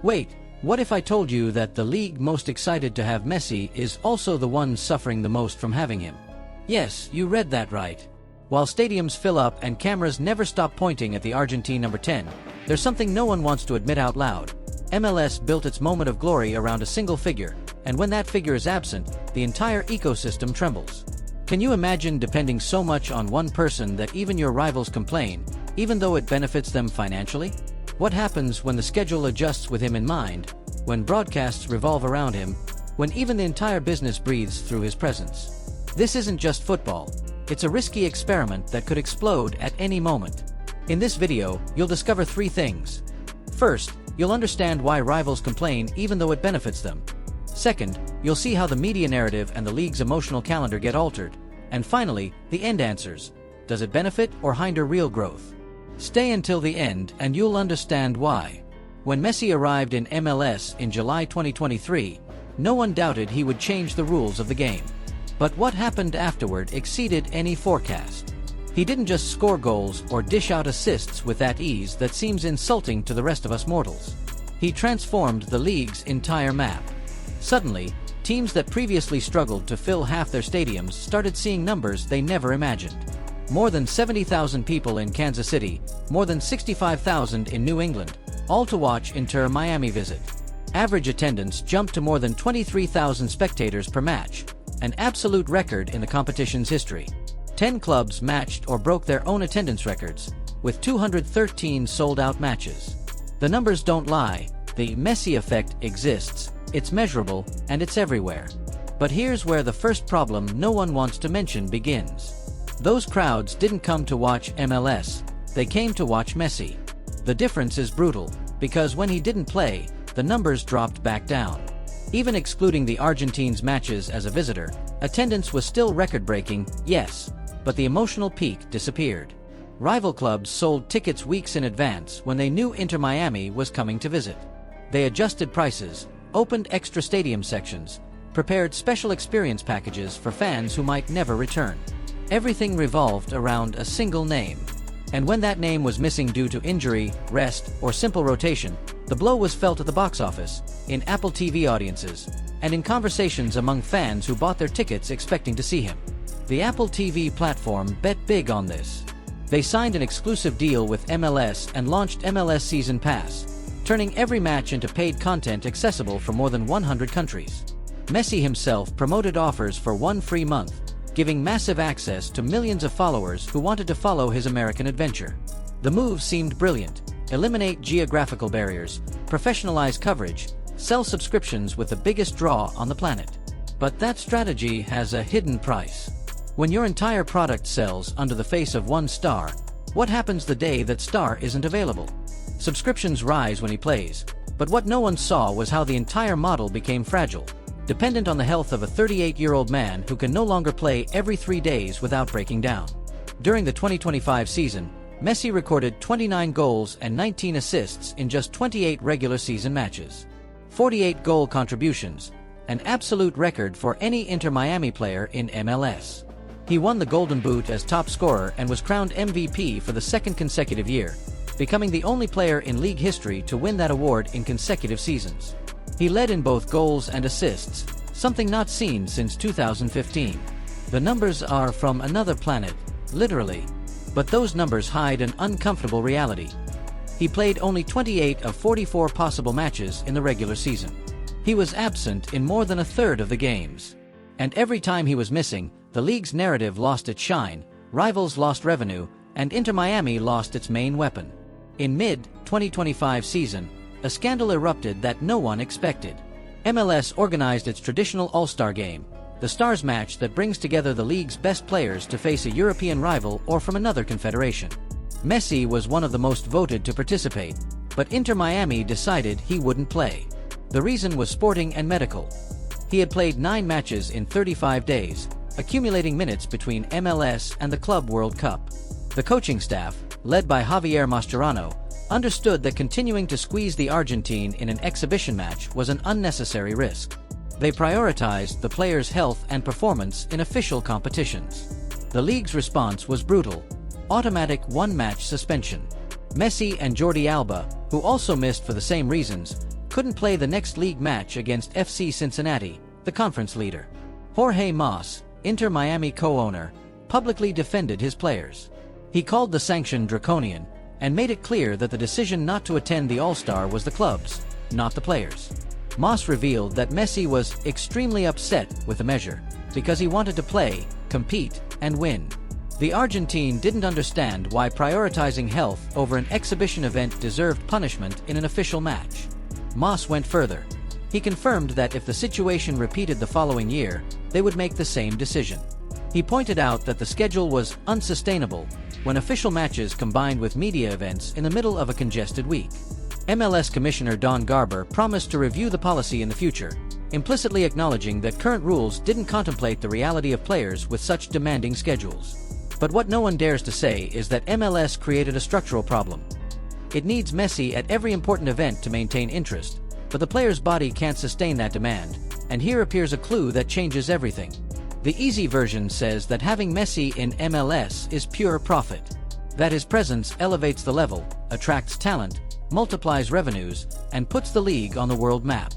Wait, what if I told you that the league most excited to have Messi is also the one suffering the most from having him? Yes, you read that right. While stadiums fill up and cameras never stop pointing at the Argentine number 10, there's something no one wants to admit out loud. MLS built its moment of glory around a single figure, and when that figure is absent, the entire ecosystem trembles. Can you imagine depending so much on one person that even your rivals complain, even though it benefits them financially? What happens when the schedule adjusts with him in mind, when broadcasts revolve around him, when even the entire business breathes through his presence? This isn't just football. It's a risky experiment that could explode at any moment. In this video, you'll discover 3 things. First, you'll understand why rivals complain even though it benefits them. Second, you'll see how the media narrative and the league's emotional calendar get altered. And finally, the end answers. Does it benefit or hinder real growth? Stay until the end and you'll understand why. When Messi arrived in MLS in July 2023, no one doubted he would change the rules of the game. But what happened afterward exceeded any forecast. He didn't just score goals or dish out assists with that ease that seems insulting to the rest of us mortals. He transformed the league's entire map. Suddenly, teams that previously struggled to fill half their stadiums started seeing numbers they never imagined. More than 70,000 people in Kansas City, more than 65,000 in New England, all to watch Inter Miami visit. Average attendance jumped to more than 23,000 spectators per match, an absolute record in the competition's history. 10 clubs matched or broke their own attendance records, with 213 sold-out matches. The numbers don't lie. The Messi effect exists, it's measurable, and it's everywhere. But here's where the first problem no one wants to mention begins. Those crowds didn't come to watch MLS, they came to watch Messi. The difference is brutal, because when he didn't play, the numbers dropped back down. Even excluding the Argentines' matches as a visitor, attendance was still record-breaking, yes, but the emotional peak disappeared. Rival clubs sold tickets weeks in advance when they knew Inter Miami was coming to visit. They adjusted prices, opened extra stadium sections, prepared special experience packages for fans who might never return. Everything revolved around a single name. And when that name was missing due to injury, rest, or simple rotation, the blow was felt at the box office, in Apple TV audiences, and in conversations among fans who bought their tickets expecting to see him. The Apple TV platform bet big on this. They signed an exclusive deal with MLS and launched MLS Season Pass, turning every match into paid content accessible from more than 100 countries. Messi himself promoted offers for 1 free month, giving massive access to millions of followers who wanted to follow his American adventure. The move seemed brilliant. Eliminate geographical barriers, professionalize coverage, sell subscriptions with the biggest draw on the planet. But that strategy has a hidden price. When your entire product sells under the face of one star, what happens the day that star isn't available? Subscriptions rise when he plays, but what no one saw was how the entire model became fragile, dependent on the health of a 38-year-old man who can no longer play every 3 days without breaking down. During the 2025 season, Messi recorded 29 goals and 19 assists in just 28 regular season matches. 48 goal contributions, an absolute record for any Inter Miami player in MLS. He won the Golden Boot as top scorer and was crowned MVP for the 2nd consecutive year, becoming the only player in league history to win that award in consecutive seasons. He led in both goals and assists, something not seen since 2015. The numbers are from another planet, literally. But those numbers hide an uncomfortable reality. He played only 28 of 44 possible matches in the regular season. He was absent in more than a third of the games. And every time he was missing, the league's narrative lost its shine, rivals lost revenue, and Inter Miami lost its main weapon. In mid-2025 season, a scandal erupted that no one expected. MLS organized its traditional All-Star game, the Stars match that brings together the league's best players to face a European rival or from another confederation. Messi was one of the most voted to participate, but Inter Miami decided he wouldn't play. The reason was sporting and medical. He had played 9 matches in 35 days, accumulating minutes between MLS and the Club World Cup. The coaching staff, led by Javier Mascherano, understood that continuing to squeeze the Argentine in an exhibition match was an unnecessary risk. They prioritized the player's health and performance in official competitions. The league's response was brutal: automatic 1-match suspension. Messi and Jordi Alba, who also missed for the same reasons, couldn't play the next league match against FC Cincinnati, the conference leader. Jorge Mas, Inter Miami co-owner, publicly defended his players. He called the sanction draconian and made it clear that the decision not to attend the All-Star was the club's, not the players'. Mas revealed that Messi was extremely upset with the measure because he wanted to play, compete, and win. The Argentine didn't understand why prioritizing health over an exhibition event deserved punishment in an official match. Mas went further. He confirmed that if the situation repeated the following year, they would make the same decision. He pointed out that the schedule was unsustainable when official matches combined with media events in the middle of a congested week. MLS Commissioner Don Garber promised to review the policy in the future, implicitly acknowledging that current rules didn't contemplate the reality of players with such demanding schedules. But what no one dares to say is that MLS created a structural problem. It needs Messi at every important event to maintain interest, but the player's body can't sustain that demand, and here appears a clue that changes everything. The easy version says that having Messi in MLS is pure profit. That his presence elevates the level, attracts talent, multiplies revenues, and puts the league on the world map.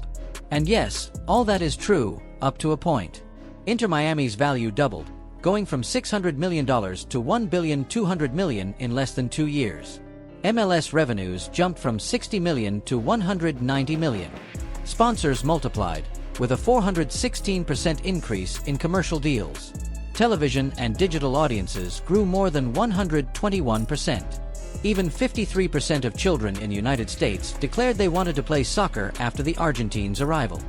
And yes, all that is true, up to a point. Inter Miami's value doubled, going from $600 million to $1.2 billion in less than 2 years. MLS revenues jumped from $60 million to $190 million. Sponsors multiplied, with a 416% increase in commercial deals. Television and digital audiences grew more than 121%. Even 53% of children in the United States declared they wanted to play soccer after the Argentine's arrival.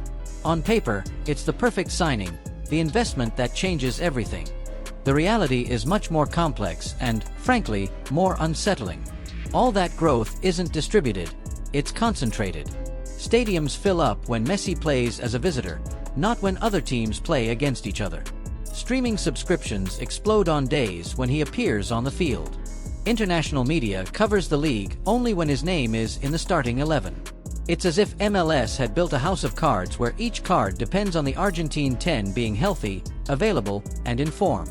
On paper, it's the perfect signing, the investment that changes everything. The reality is much more complex and, frankly, more unsettling. All that growth isn't distributed, it's concentrated. Stadiums fill up when Messi plays as a visitor, not when other teams play against each other. Streaming subscriptions explode on days when he appears on the field. International media covers the league only when his name is in the starting 11. It's as if MLS had built a house of cards where each card depends on the Argentine 10 being healthy, available, and in form.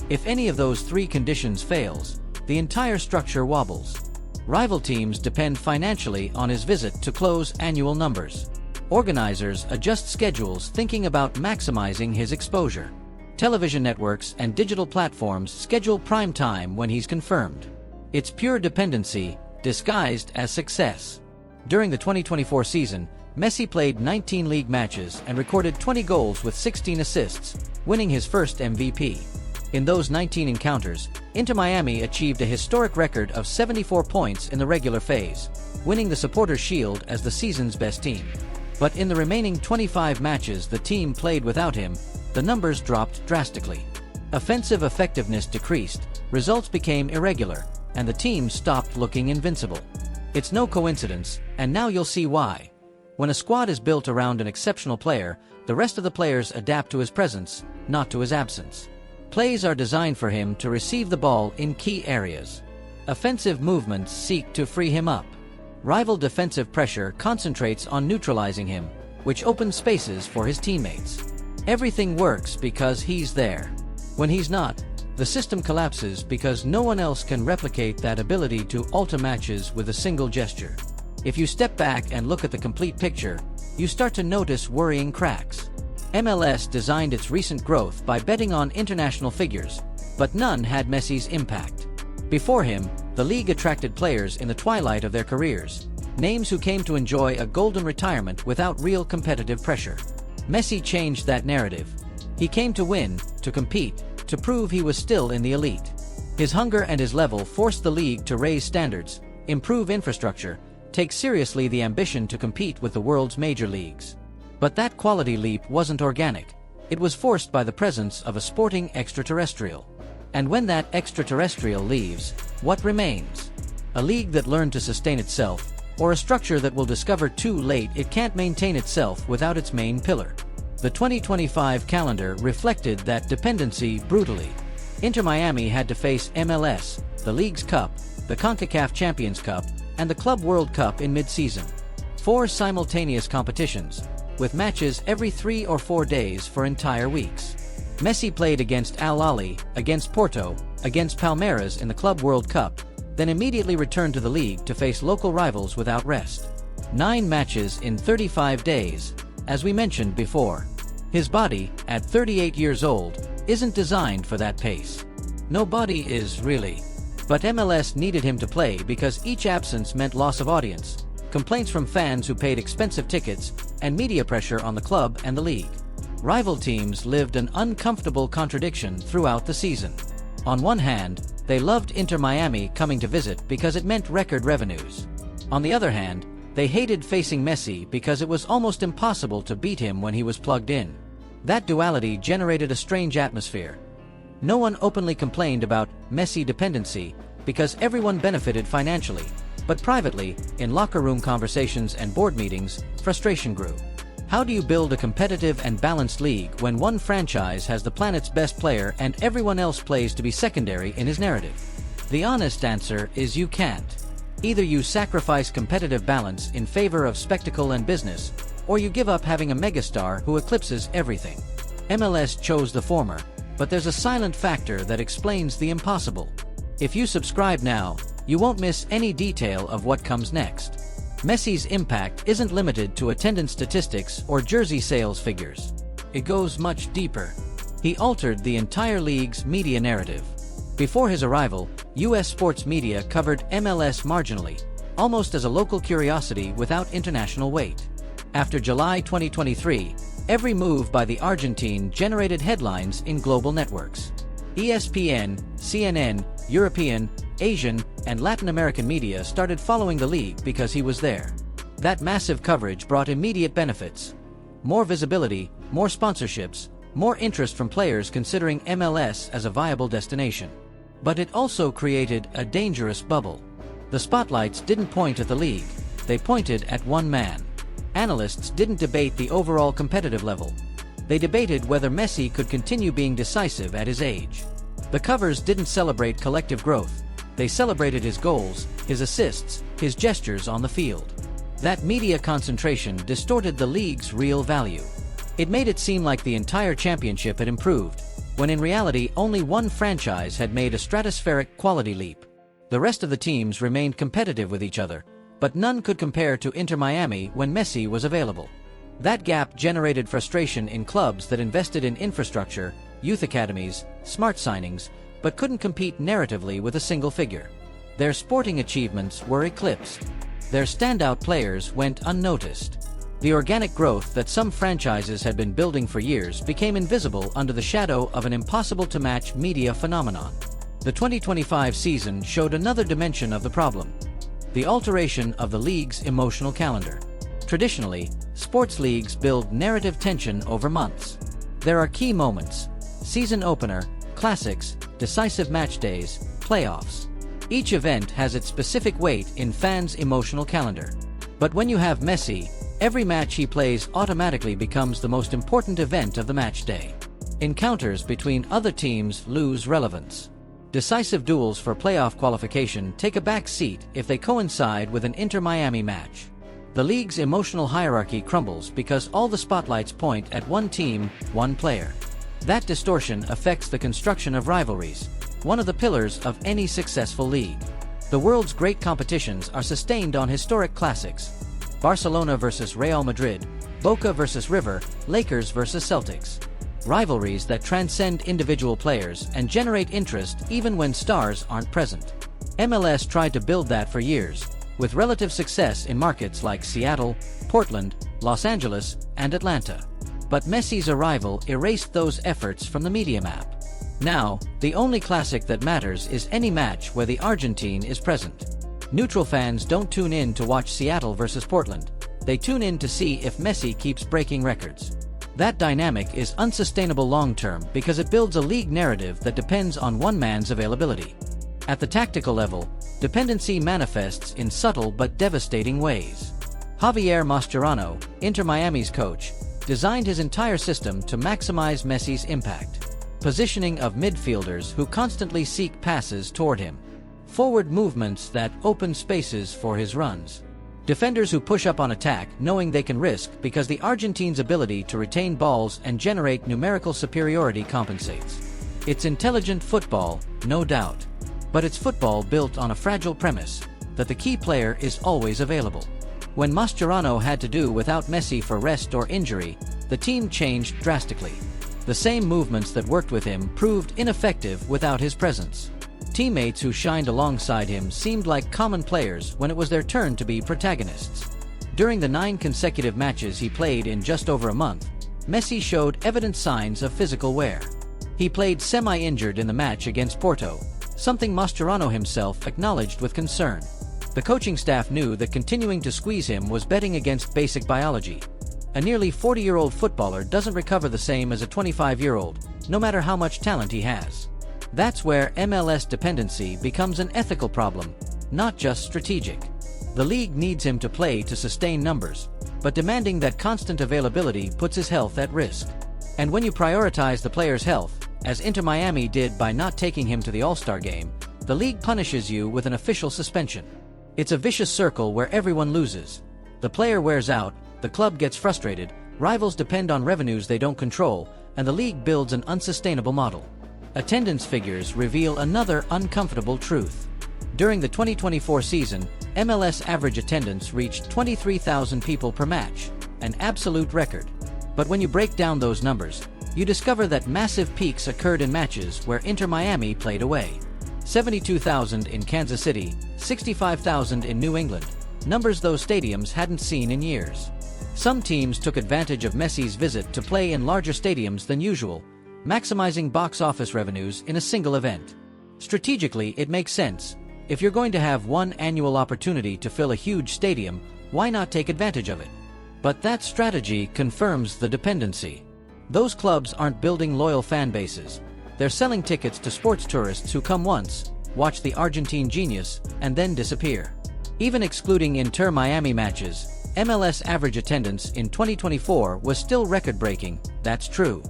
If any of those three conditions fails, the entire structure wobbles. Rival teams depend financially on his visit to close annual numbers. Organizers adjust schedules thinking about maximizing his exposure. Television networks and digital platforms schedule prime time when he's confirmed. It's pure dependency, disguised as success. During the 2024 season, Messi played 19 league matches and recorded 20 goals with 16 assists, winning his first MVP. In those 19 encounters, Inter Miami achieved a historic record of 74 points in the regular phase, winning the Supporters' Shield as the season's best team. But in the remaining 25 matches the team played without him, the numbers dropped drastically. Offensive effectiveness decreased, results became irregular, and the team stopped looking invincible. It's no coincidence, and now you'll see why. When a squad is built around an exceptional player, the rest of the players adapt to his presence, not to his absence. Plays are designed for him to receive the ball in key areas. Offensive movements seek to free him up. Rival defensive pressure concentrates on neutralizing him, which opens spaces for his teammates. Everything works because he's there. When he's not, the system collapses because no one else can replicate that ability to alter matches with a single gesture. If you step back and look at the complete picture, you start to notice worrying cracks. MLS designed its recent growth by betting on international figures, but none had Messi's impact. Before him, the league attracted players in the twilight of their careers, names who came to enjoy a golden retirement without real competitive pressure. Messi changed that narrative. He came to win, to compete, to prove he was still in the elite. His hunger and his level forced the league to raise standards, improve infrastructure, take seriously the ambition to compete with the world's major leagues. But that quality leap wasn't organic. It was forced by the presence of a sporting extraterrestrial. And when that extraterrestrial leaves, what remains? A league that learned to sustain itself, or a structure that will discover too late it can't maintain itself without its main pillar. The 2025 calendar reflected that dependency brutally. Inter Miami had to face MLS, the League's Cup, the CONCACAF Champions Cup, and the Club World Cup in mid-season. 4 simultaneous competitions, with matches every 3 or 4 days for entire weeks. Messi played against Al Ahly, against Porto, against Palmeiras in the Club World Cup, then immediately returned to the league to face local rivals without rest. 9 matches in 35 days, as we mentioned before. His body, at 38 years old, isn't designed for that pace. No body is, really. But MLS needed him to play because each absence meant loss of audience, complaints from fans who paid expensive tickets, and media pressure on the club and the league. Rival teams lived an uncomfortable contradiction throughout the season. On one hand, they loved Inter Miami coming to visit because it meant record revenues. On the other hand, they hated facing Messi because it was almost impossible to beat him when he was plugged in. That duality generated a strange atmosphere. No one openly complained about Messi dependency because everyone benefited financially, but privately, in locker room conversations and board meetings, frustration grew. How do you build a competitive and balanced league when one franchise has the planet's best player and everyone else plays to be secondary in his narrative? The honest answer is you can't. Either you sacrifice competitive balance in favor of spectacle and business, or you give up having a megastar who eclipses everything. MLS chose the former, but there's a silent factor that explains the impossible. If you subscribe now, you won't miss any detail of what comes next. Messi's impact isn't limited to attendance statistics or jersey sales figures. It goes much deeper. He altered the entire league's media narrative. Before his arrival, US sports media covered MLS marginally, almost as a local curiosity without international weight. After July 2023, every move by the Argentine generated headlines in global networks. ESPN, CNN, European, Asian, and Latin American media started following the league because he was there. That massive coverage brought immediate benefits. More visibility, more sponsorships, more interest from players considering MLS as a viable destination. But it also created a dangerous bubble. The spotlights didn't point at the league, they pointed at one man. Analysts didn't debate the overall competitive level. They debated whether Messi could continue being decisive at his age. The covers didn't celebrate collective growth. They celebrated his goals, his assists, his gestures on the field. That media concentration distorted the league's real value. It made it seem like the entire championship had improved, when in reality only one franchise had made a stratospheric quality leap. The rest of the teams remained competitive with each other, but none could compare to Inter Miami when Messi was available. That gap generated frustration in clubs that invested in infrastructure, youth academies, smart signings, but couldn't compete narratively with a single figure. Their sporting achievements were eclipsed. Their standout players went unnoticed. The organic growth that some franchises had been building for years became invisible under the shadow of an impossible-to-match media phenomenon. The 2025 season showed another dimension of the problem: the alteration of the league's emotional calendar. Traditionally, sports leagues build narrative tension over months. There are key moments: season opener, classics, decisive match days, playoffs. Each event has its specific weight in fans' emotional calendar. But when you have Messi, every match he plays automatically becomes the most important event of the match day. Encounters between other teams lose relevance. Decisive duels for playoff qualification take a back seat if they coincide with an Inter Miami match. The league's emotional hierarchy crumbles because all the spotlights point at one team, one player. That distortion affects the construction of rivalries, one of the pillars of any successful league. The world's great competitions are sustained on historic classics: Barcelona versus Real Madrid, Boca versus River, Lakers versus Celtics. Rivalries that transcend individual players and generate interest even when stars aren't present. MLS tried to build that for years, with relative success in markets like Seattle, Portland, Los Angeles, and Atlanta. But Messi's arrival erased those efforts from the media map. Now, the only classic that matters is any match where the Argentine is present. Neutral fans don't tune in to watch Seattle versus Portland. They tune in to see if Messi keeps breaking records. That dynamic is unsustainable long-term because it builds a league narrative that depends on one man's availability. At the tactical level, dependency manifests in subtle but devastating ways. Javier Mascherano, Inter Miami's coach, designed his entire system to maximize Messi's impact. Positioning of midfielders who constantly seek passes toward him. Forward movements that open spaces for his runs. Defenders who push up on attack knowing they can risk because the Argentine's ability to retain balls and generate numerical superiority compensates. It's intelligent football, no doubt. But it's football built on a fragile premise, that the key player is always available. When Mascherano had to do without Messi for rest or injury, the team changed drastically. The same movements that worked with him proved ineffective without his presence. Teammates who shined alongside him seemed like common players when it was their turn to be protagonists. During the 9 consecutive matches he played in just over a month, Messi showed evident signs of physical wear. He played semi-injured in the match against Porto, something Mascherano himself acknowledged with concern. The coaching staff knew that continuing to squeeze him was betting against basic biology. A nearly 40-year-old footballer doesn't recover the same as a 25-year-old, no matter how much talent he has. That's where MLS dependency becomes an ethical problem, not just strategic. The league needs him to play to sustain numbers, but demanding that constant availability puts his health at risk. And when you prioritize the player's health, as Inter Miami did by not taking him to the All-Star game, the league punishes you with an official suspension. It's a vicious circle where everyone loses. The player wears out, the club gets frustrated, rivals depend on revenues they don't control, and the league builds an unsustainable model. Attendance figures reveal another uncomfortable truth. During the 2024 season, MLS average attendance reached 23,000 people per match, an absolute record. But when you break down those numbers, you discover that massive peaks occurred in matches where Inter Miami played away. 72,000 in Kansas City, 65,000 in New England, numbers those stadiums hadn't seen in years. Some teams took advantage of Messi's visit to play in larger stadiums than usual, maximizing box office revenues in a single event. Strategically, it makes sense. If you're going to have one annual opportunity to fill a huge stadium, why not take advantage of it? But that strategy confirms the dependency. Those clubs aren't building loyal fan bases. They're selling tickets to sports tourists who come once, watch the Argentine genius, and then disappear. Even excluding Inter Miami matches, MLS average attendance in 2024 was still record-breaking, that's true.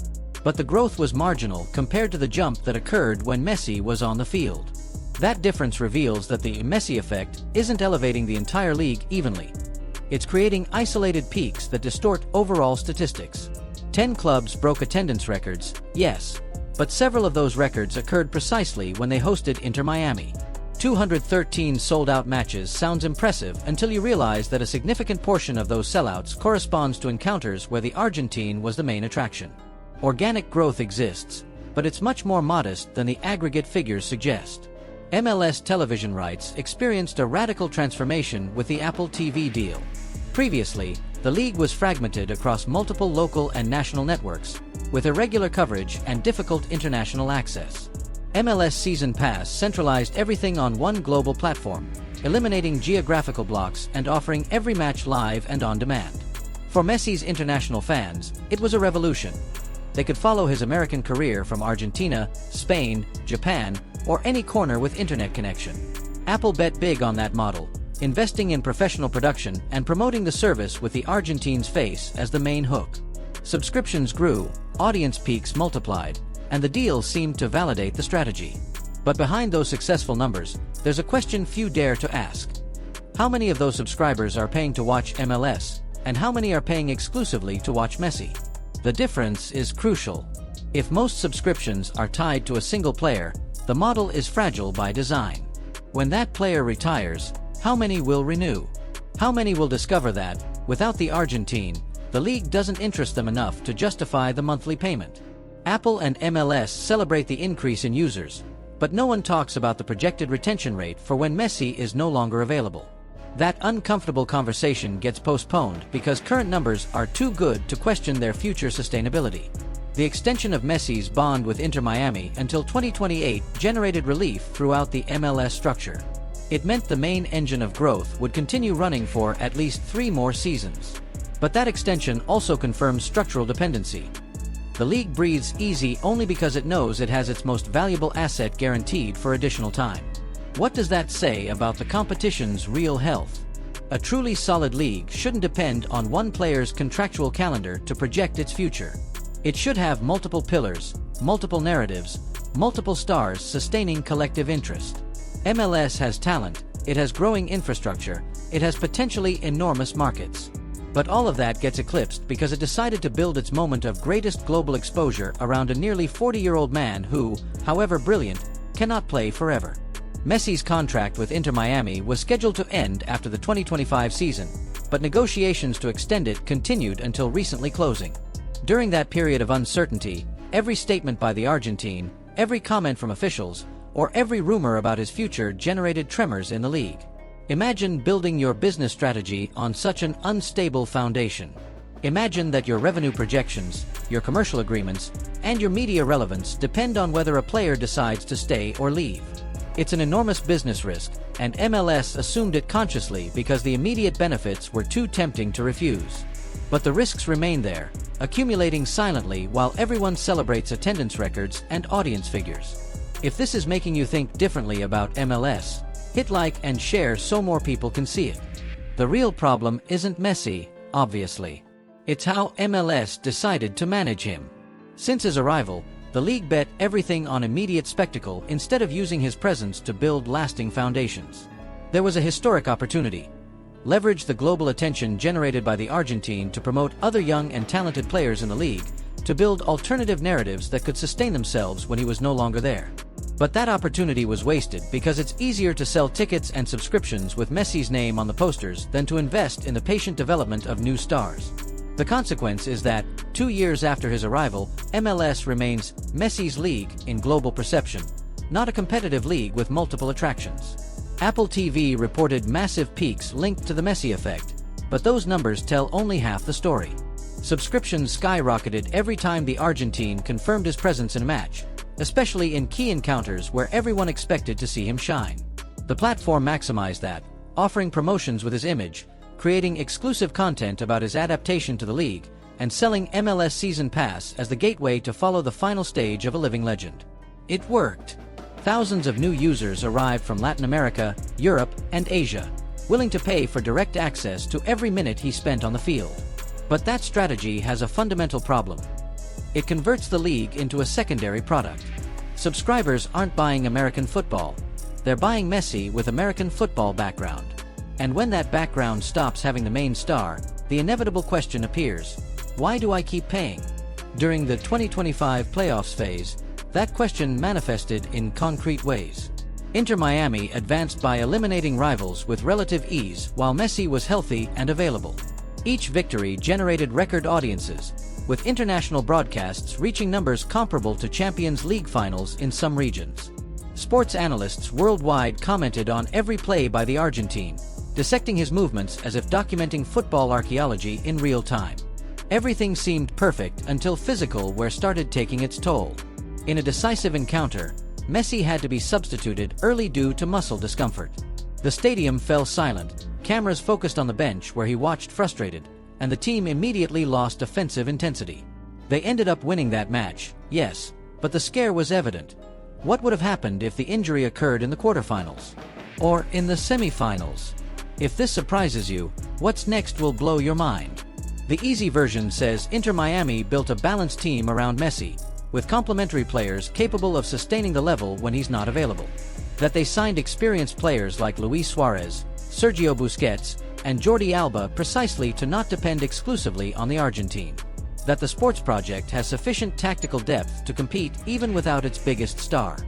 But the growth was marginal compared to the jump that occurred when Messi was on the field. That difference reveals that the Messi effect isn't elevating the entire league evenly. It's creating isolated peaks that distort overall statistics. 10 clubs broke attendance records, yes, but several of those records occurred precisely when they hosted Inter Miami. 213 sold-out matches sounds impressive until you realize that a significant portion of those sellouts corresponds to encounters where the Argentine was the main attraction. Organic growth exists, but it's much more modest than the aggregate figures suggest. MLS television rights experienced a radical transformation with the Apple TV deal. Previously, the league was fragmented across multiple local and national networks, with irregular coverage and difficult international access. MLS Season Pass centralized everything on one global platform, eliminating geographical blocks and offering every match live and on demand. For Messi's international fans, it was a revolution. They could follow his American career from Argentina, Spain, Japan, or any corner with internet connection. Apple bet big on that model, investing in professional production and promoting the service with the Argentine's face as the main hook. Subscriptions grew, audience peaks multiplied, and the deal seemed to validate the strategy. But behind those successful numbers, there's a question few dare to ask. How many of those subscribers are paying to watch MLS, and how many are paying exclusively to watch Messi? The difference is crucial. If most subscriptions are tied to a single player, the model is fragile by design. When that player retires, how many will renew? How many will discover that, without the Argentine, the league doesn't interest them enough to justify the monthly payment? Apple and MLS celebrate the increase in users, but no one talks about the projected retention rate for when Messi is no longer available. That uncomfortable conversation gets postponed because current numbers are too good to question their future sustainability. The extension of Messi's bond with Inter Miami until 2028 generated relief throughout the MLS structure. It meant the main engine of growth would continue running for at least 3 more seasons. But that extension also confirms structural dependency. The league breathes easy only because it knows it has its most valuable asset guaranteed for additional time. What does that say about the competition's real health? A truly solid league shouldn't depend on one player's contractual calendar to project its future. It should have multiple pillars, multiple narratives, multiple stars sustaining collective interest. MLS has talent, it has growing infrastructure, it has potentially enormous markets. But all of that gets eclipsed because it decided to build its moment of greatest global exposure around a nearly 40-year-old man who, however brilliant, cannot play forever. Messi's contract with Inter Miami was scheduled to end after the 2025 season, but negotiations to extend it continued until recently closing. During that period of uncertainty, every statement by the Argentine, every comment from officials, or every rumor about his future generated tremors in the league. Imagine building your business strategy on such an unstable foundation. Imagine that your revenue projections, your commercial agreements, and your media relevance depend on whether a player decides to stay or leave. It's an enormous business risk, and MLS assumed it consciously because the immediate benefits were too tempting to refuse. But the risks remain there, accumulating silently while everyone celebrates attendance records and audience figures. If this is making you think differently about MLS, hit like and share so more people can see it. The real problem isn't Messi, obviously. It's how MLS decided to manage him. Since his arrival, the league bet everything on immediate spectacle instead of using his presence to build lasting foundations. There was a historic opportunity. Leverage the global attention generated by the Argentine to promote other young and talented players in the league, to build alternative narratives that could sustain themselves when he was no longer there. But that opportunity was wasted because it's easier to sell tickets and subscriptions with Messi's name on the posters than to invest in the patient development of new stars. The consequence is that, 2 years after his arrival, MLS remains Messi's league in global perception, not a competitive league with multiple attractions. Apple TV reported massive peaks linked to the Messi effect, but those numbers tell only half the story. Subscriptions skyrocketed every time the Argentine confirmed his presence in a match, especially in key encounters where everyone expected to see him shine. The platform maximized that, offering promotions with his image, creating exclusive content about his adaptation to the league, and selling MLS Season Pass as the gateway to follow the final stage of a living legend. It worked. Thousands of new users arrived from Latin America, Europe, and Asia, willing to pay for direct access to every minute he spent on the field. But that strategy has a fundamental problem. It converts the league into a secondary product. Subscribers aren't buying American football. They're buying Messi with American football background. And when that background stops having the main star, the inevitable question appears: why do I keep paying? During the 2025 playoffs phase, that question manifested in concrete ways. Inter Miami advanced by eliminating rivals with relative ease while Messi was healthy and available. Each victory generated record audiences, with international broadcasts reaching numbers comparable to Champions League finals in some regions. Sports analysts worldwide commented on every play by the Argentine, dissecting his movements as if documenting football archaeology in real time. Everything seemed perfect until physical wear started taking its toll. In a decisive encounter, Messi had to be substituted early due to muscle discomfort. The stadium fell silent, cameras focused on the bench where he watched frustrated, and the team immediately lost offensive intensity. They ended up winning that match, yes, but the scare was evident. What would have happened if the injury occurred in the quarterfinals? Or in the semifinals? If this surprises you, what's next will blow your mind. The easy version says Inter Miami built a balanced team around Messi, with complementary players capable of sustaining the level when he's not available. That they signed experienced players like Luis Suarez, Sergio Busquets, and Jordi Alba precisely to not depend exclusively on the Argentine. That the sports project has sufficient tactical depth to compete even without its biggest star.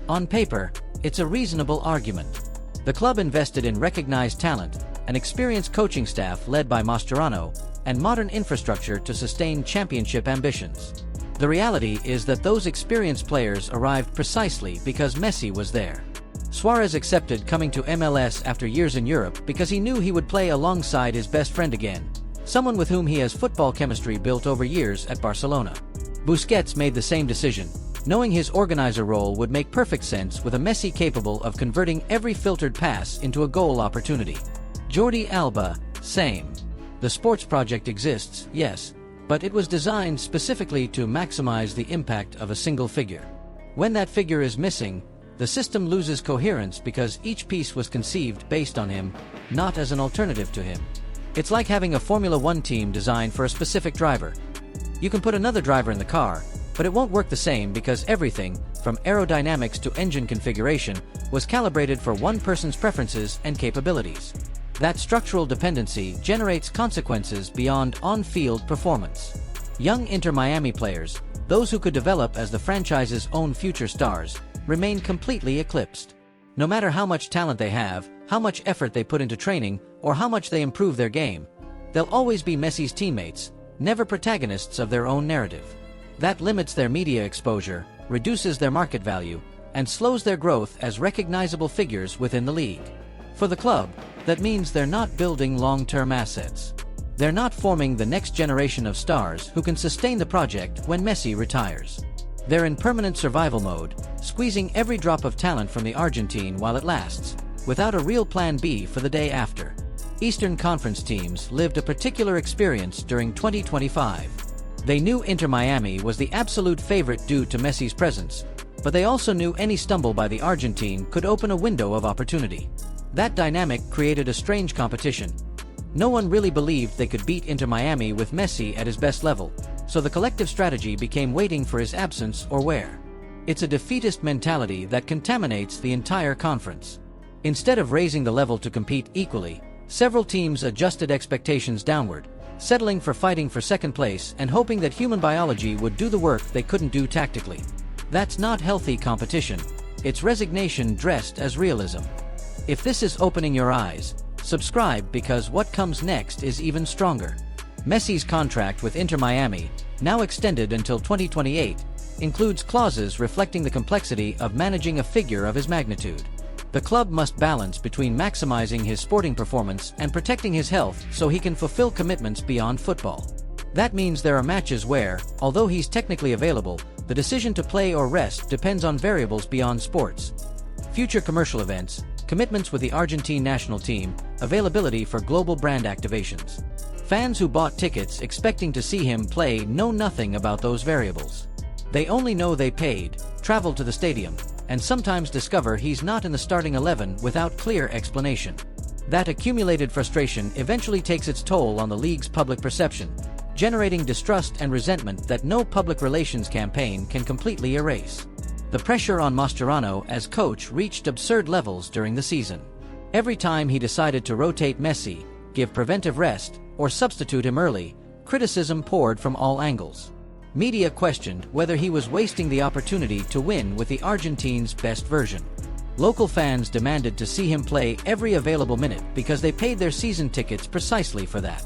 On paper, it's a reasonable argument. The club invested in recognized talent, an experienced coaching staff led by Mascherano, and modern infrastructure to sustain championship ambitions. The reality is that those experienced players arrived precisely because Messi was there. Suarez accepted coming to MLS after years in Europe because he knew he would play alongside his best friend again, someone with whom he has football chemistry built over years at Barcelona. Busquets made the same decision, knowing his organizer role would make perfect sense with a Messi capable of converting every filtered pass into a goal opportunity. Jordi Alba, same. The sports project exists, yes, but it was designed specifically to maximize the impact of a single figure. When that figure is missing, the system loses coherence because each piece was conceived based on him, not as an alternative to him. It's like having a Formula One team designed for a specific driver. You can put another driver in the car, but it won't work the same because everything, from aerodynamics to engine configuration, was calibrated for one person's preferences and capabilities. That structural dependency generates consequences beyond on-field performance. Young Inter Miami players, those who could develop as the franchise's own future stars, remain completely eclipsed. No matter how much talent they have, how much effort they put into training, or how much they improve their game, They'll always be Messi's teammates, never protagonists of their own narrative. That limits their media exposure, reduces their market value, and slows their growth as recognizable figures within the league. For the club, that means they're not building long-term assets. They're not forming the next generation of stars who can sustain the project when Messi retires. They're in permanent survival mode, squeezing every drop of talent from the Argentine while it lasts, without a real plan B for the day after. Eastern Conference teams lived a particular experience during 2025. They knew Inter Miami was the absolute favorite due to Messi's presence, but they also knew any stumble by the Argentine could open a window of opportunity. That dynamic created a strange competition. No one really believed they could beat Inter Miami with Messi at his best level, so the collective strategy became waiting for his absence or where. It's a defeatist mentality that contaminates the entire conference. Instead of raising the level to compete equally, several teams adjusted expectations downward, settling for fighting for second place and hoping that human biology would do the work they couldn't do tactically. That's not healthy competition. It's resignation dressed as realism. If this is opening your eyes, subscribe because what comes next is even stronger. Messi's contract with Inter Miami, now extended until 2028, includes clauses reflecting the complexity of managing a figure of his magnitude. The club must balance between maximizing his sporting performance and protecting his health so he can fulfill commitments beyond football. That means there are matches where, although he's technically available, the decision to play or rest depends on variables beyond sports. Future commercial events, commitments with the Argentine national team, availability for global brand activations. Fans who bought tickets expecting to see him play know nothing about those variables. They only know they paid, traveled to the stadium, and sometimes discover he's not in the starting 11 without clear explanation. That accumulated frustration eventually takes its toll on the league's public perception, generating distrust and resentment that no public relations campaign can completely erase. The pressure on Mascherano as coach reached absurd levels during the season. Every time he decided to rotate Messi, give preventive rest, or substitute him early, criticism poured from all angles. Media questioned whether he was wasting the opportunity to win with the Argentine's best version. Local fans demanded to see him play every available minute because they paid their season tickets precisely for that.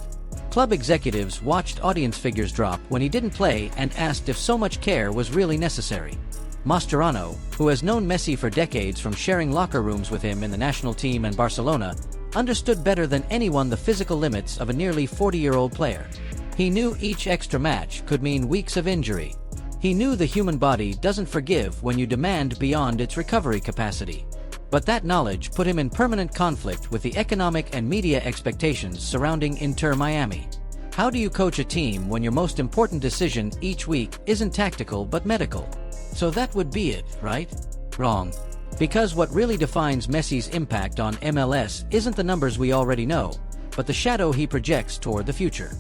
Club executives watched audience figures drop when he didn't play and asked if so much care was really necessary. Mascherano, who has known Messi for decades from sharing locker rooms with him in the national team and Barcelona, understood better than anyone the physical limits of a nearly 40-year-old player. He knew each extra match could mean weeks of injury. He knew the human body doesn't forgive when you demand beyond its recovery capacity. But that knowledge put him in permanent conflict with the economic and media expectations surrounding Inter Miami. How do you coach a team when your most important decision each week isn't tactical but medical? So that would be it, right? Wrong. Because what really defines Messi's impact on MLS isn't the numbers we already know, but the shadow he projects toward the future.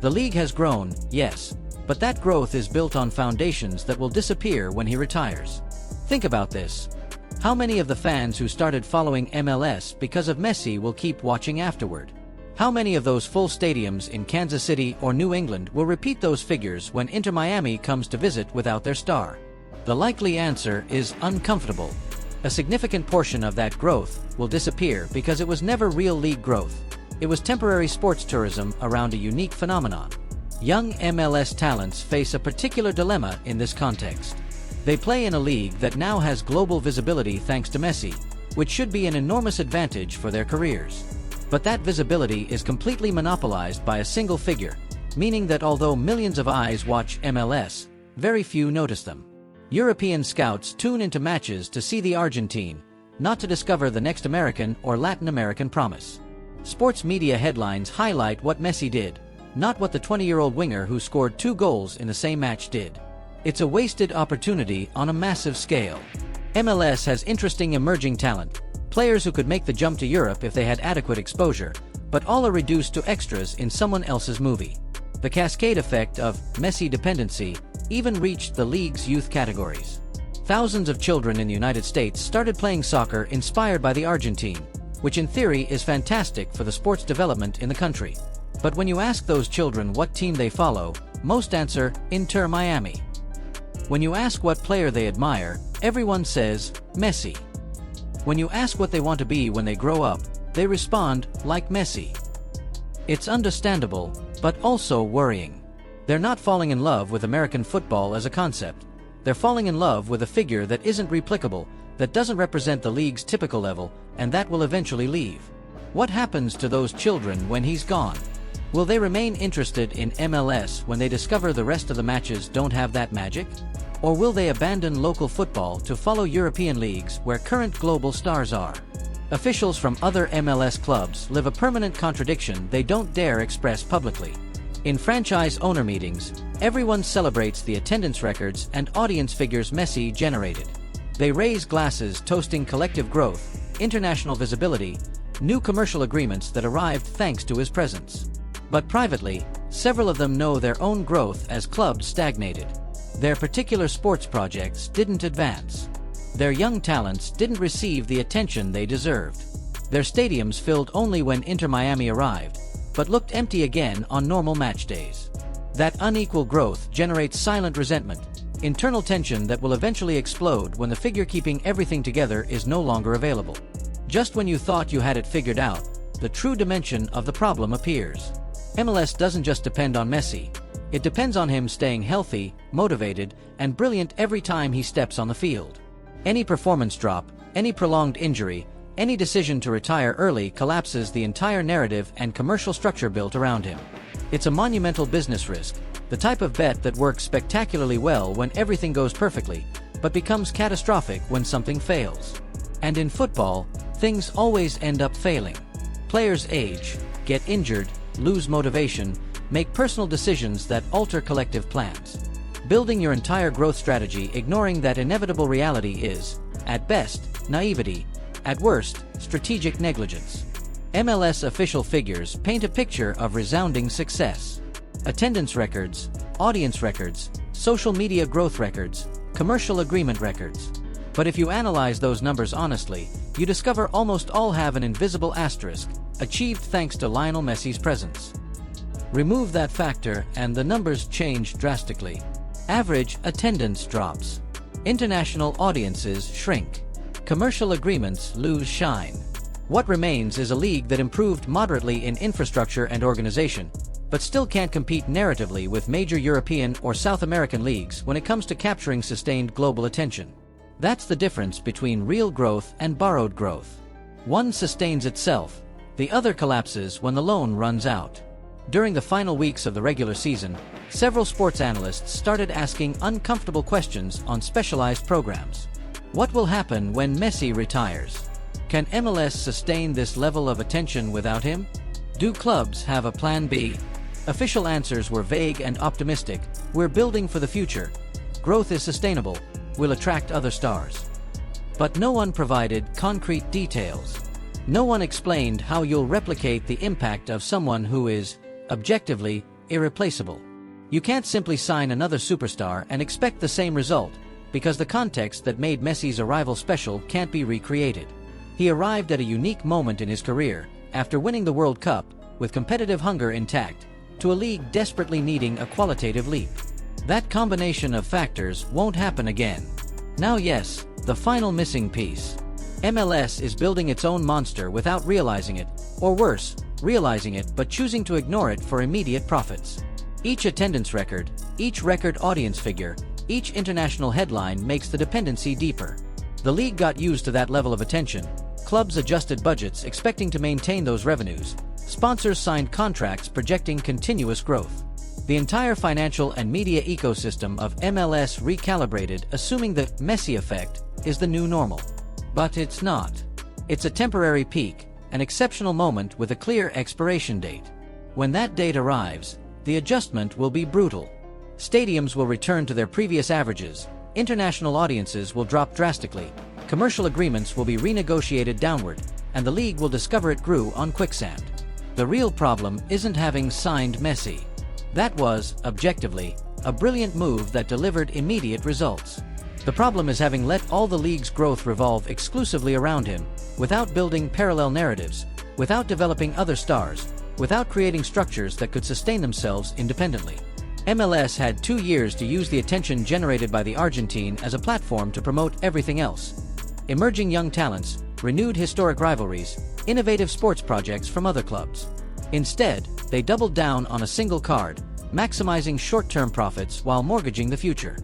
The league has grown, yes, but that growth is built on foundations that will disappear when he retires. Think about this. How many of the fans who started following MLS because of Messi will keep watching afterward? How many of those full stadiums in Kansas City or New England will repeat those figures when Inter Miami comes to visit without their star? The likely answer is uncomfortable. A significant portion of that growth will disappear because it was never real league growth. It was temporary sports tourism around a unique phenomenon. Young MLS talents face a particular dilemma in this context. They play in a league that now has global visibility thanks to Messi, which should be an enormous advantage for their careers. But that visibility is completely monopolized by a single figure, meaning that although millions of eyes watch MLS, very few notice them. European scouts tune into matches to see the Argentine, not to discover the next American or Latin American promise. Sports media headlines highlight what Messi did, not what the 20-year-old winger who scored 2 goals in the same match did. It's a wasted opportunity on a massive scale. MLS has interesting emerging talent, players who could make the jump to Europe if they had adequate exposure, but all are reduced to extras in someone else's movie. The cascade effect of Messi dependency even reached the league's youth categories. Thousands of children in the United States started playing soccer inspired by the Argentine, which in theory is fantastic for the sports development in the country. But when you ask those children what team they follow, most answer Inter Miami. When you ask what player they admire, everyone says Messi. When you ask what they want to be when they grow up, they respond like Messi. It's understandable, but also worrying. They're not falling in love with American football as a concept. They're falling in love with a figure that isn't replicable, that doesn't represent the league's typical level, and that will eventually leave. What happens to those children when he's gone? Will they remain interested in MLS when they discover the rest of the matches don't have that magic? Or will they abandon local football to follow European leagues where current global stars are? Officials from other MLS clubs live a permanent contradiction they don't dare express publicly. In franchise owner meetings, everyone celebrates the attendance records and audience figures Messi generated. They raise glasses toasting collective growth, international visibility, new commercial agreements that arrived thanks to his presence. But privately, several of them know their own growth as clubs stagnated. Their particular sports projects didn't advance. Their young talents didn't receive the attention they deserved. Their stadiums filled only when Inter Miami arrived, but looked empty again on normal match days. That unequal growth generates silent resentment, internal tension that will eventually explode when the figure keeping everything together is no longer available. Just when you thought you had it figured out, the true dimension of the problem appears. MLS doesn't just depend on Messi. It depends on him staying healthy, motivated, and brilliant every time he steps on the field. Any performance drop, any prolonged injury, any decision to retire early collapses the entire narrative and commercial structure built around him. It's a monumental business risk, the type of bet that works spectacularly well when everything goes perfectly, but becomes catastrophic when something fails. And in football, things always end up failing. Players age, get injured, lose motivation, make personal decisions that alter collective plans. Building your entire growth strategy ignoring that inevitable reality is, at best, naivety, at worst, strategic negligence. MLS official figures paint a picture of resounding success. Attendance records, audience records, social media growth records, commercial agreement records. But if you analyze those numbers honestly, you discover almost all have an invisible asterisk, achieved thanks to Lionel Messi's presence. Remove that factor and the numbers change drastically. Average attendance drops. International audiences shrink. Commercial agreements lose shine. What remains is a league that improved moderately in infrastructure and organization, but still can't compete narratively with major European or South American leagues when it comes to capturing sustained global attention. That's the difference between real growth and borrowed growth. One sustains itself, the other collapses when the loan runs out. During the final weeks of the regular season, several sports analysts started asking uncomfortable questions on specialized programs. What will happen when Messi retires? Can MLS sustain this level of attention without him? Do clubs have a plan B? Official answers were vague and optimistic. We're building for the future. Growth is sustainable. We'll attract other stars. But no one provided concrete details. No one explained how you'll replicate the impact of someone who is, objectively, irreplaceable. You can't simply sign another superstar and expect the same result, because the context that made Messi's arrival special can't be recreated. He arrived at a unique moment in his career, after winning the World Cup, with competitive hunger intact, to a league desperately needing a qualitative leap. That combination of factors won't happen again. Now yes, the final missing piece. MLS is building its own monster without realizing it, or worse, realizing it but choosing to ignore it for immediate profits. Each attendance record, each record audience figure, each international headline makes the dependency deeper. The league got used to that level of attention. Clubs adjusted budgets expecting to maintain those revenues. Sponsors signed contracts projecting continuous growth. The entire financial and media ecosystem of MLS recalibrated, assuming the Messi effect is the new normal. But it's not. It's a temporary peak, an exceptional moment with a clear expiration date. When that date arrives, the adjustment will be brutal. Stadiums will return to their previous averages, international audiences will drop drastically, commercial agreements will be renegotiated downward, and the league will discover it grew on quicksand. The real problem isn't having signed Messi. That was, objectively, a brilliant move that delivered immediate results. The problem is having let all the league's growth revolve exclusively around him, without building parallel narratives, without developing other stars, without creating structures that could sustain themselves independently. MLS had 2 years to use the attention generated by the Argentine as a platform to promote everything else. Emerging young talents, renewed historic rivalries, innovative sports projects from other clubs. Instead, they doubled down on a single card, maximizing short-term profits while mortgaging the future.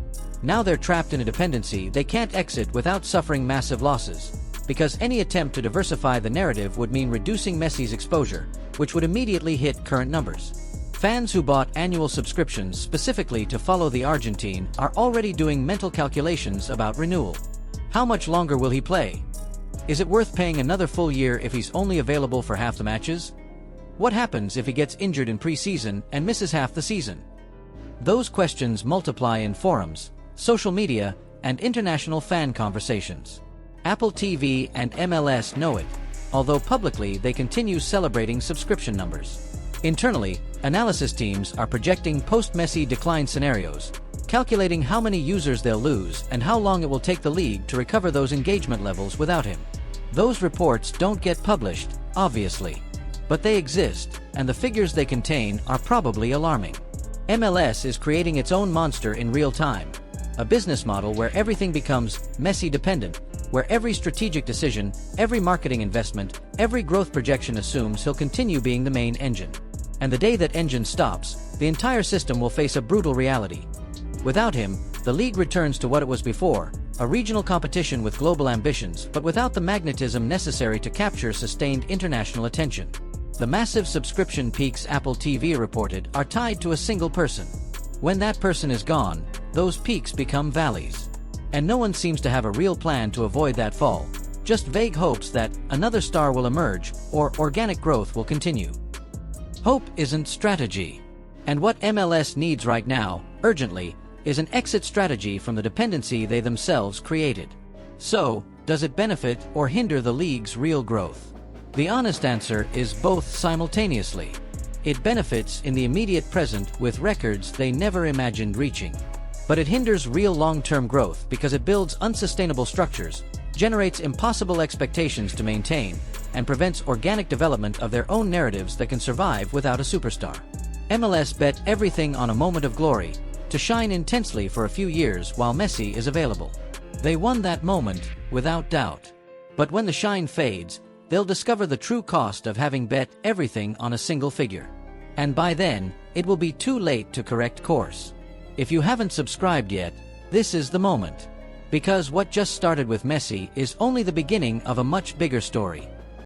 Now they're trapped in a dependency they can't exit without suffering massive losses, because any attempt to diversify the narrative would mean reducing Messi's exposure, which would immediately hit current numbers. Fans who bought annual subscriptions specifically to follow the Argentine are already doing mental calculations about renewal. How much longer will he play? Is it worth paying another full year if he's only available for half the matches? What happens if he gets injured in preseason and misses half the season? Those questions multiply in forums, social media, and international fan conversations. Apple TV and MLS know it, although publicly they continue celebrating subscription numbers. Internally, analysis teams are projecting post-Messi decline scenarios, calculating how many users they'll lose and how long it will take the league to recover those engagement levels without him. Those reports don't get published, obviously, but they exist, and the figures they contain are probably alarming. MLS is creating its own monster in real time, a business model where everything becomes Messi dependent, where every strategic decision, every marketing investment, every growth projection assumes he'll continue being the main engine. And the day that engine stops, the entire system will face a brutal reality. Without him, the league returns to what it was before, a regional competition with global ambitions, but without the magnetism necessary to capture sustained international attention. The massive subscription peaks Apple TV reported are tied to a single person. When that person is gone, those peaks become valleys. And no one seems to have a real plan to avoid that fall, just vague hopes that another star will emerge or organic growth will continue. Hope isn't strategy. And what MLS needs right now, urgently, is an exit strategy from the dependency they themselves created. So, does it benefit or hinder the league's real growth? The honest answer is both simultaneously. It benefits in the immediate present with records they never imagined reaching. But it hinders real long-term growth because it builds unsustainable structures, generates impossible expectations to maintain, and prevents organic development of their own narratives that can survive without a superstar. MLS bet everything on a moment of glory, to shine intensely for a few years while Messi is available. They won that moment, without doubt. But when the shine fades, they'll discover the true cost of having bet everything on a single figure. And by then, it will be too late to correct course. If you haven't subscribed yet, this is the moment. Because what just started with Messi is only the beginning of a much bigger story.